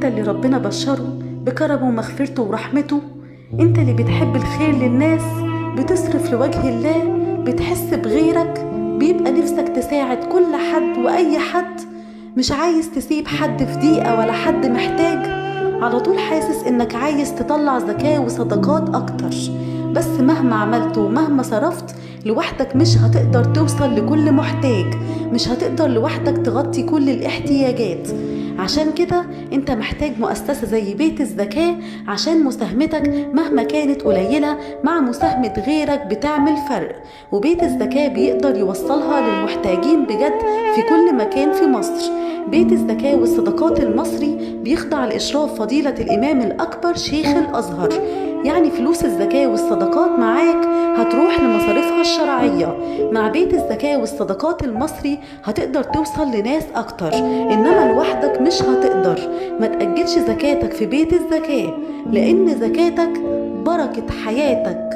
انت اللي ربنا بشره بكرمه ومغفرته ورحمته، انت اللي بتحب الخير للناس، بتصرف لوجه الله، بتحس بغيرك، بيبقى نفسك تساعد كل حد وأي حد، مش عايز تسيب حد في ضيقة ولا حد محتاج، على طول حاسس انك عايز تطلع زكاة وصدقات اكتر. بس مهما عملت ومهما صرفت لوحدك مش هتقدر توصل لكل محتاج، مش هتقدر لوحدك تغطي كل الاحتياجات. عشان كده انت محتاج مؤسسة زي بيت الزكاة، عشان مساهمتك مهما كانت قليلة مع مساهمة غيرك بتعمل فرق. وبيت الزكاة بيقدر يوصلها للمحتاجين بجد في كل مكان في مصر. بيت الزكاة والصدقات المصري بيخضع لإشراف فضيلة الإمام الأكبر شيخ الأزهر، يعني فلوس الزكاة والصدقات معاك هتروح لمصاريفها الشرعية. مع بيت الزكاة والصدقات المصري هتقدر توصل لناس أكتر، إنما لوحدك مش هتقدر. ما تأجلش زكاتك في بيت الزكاة، لأن زكاتك بركة حياتك.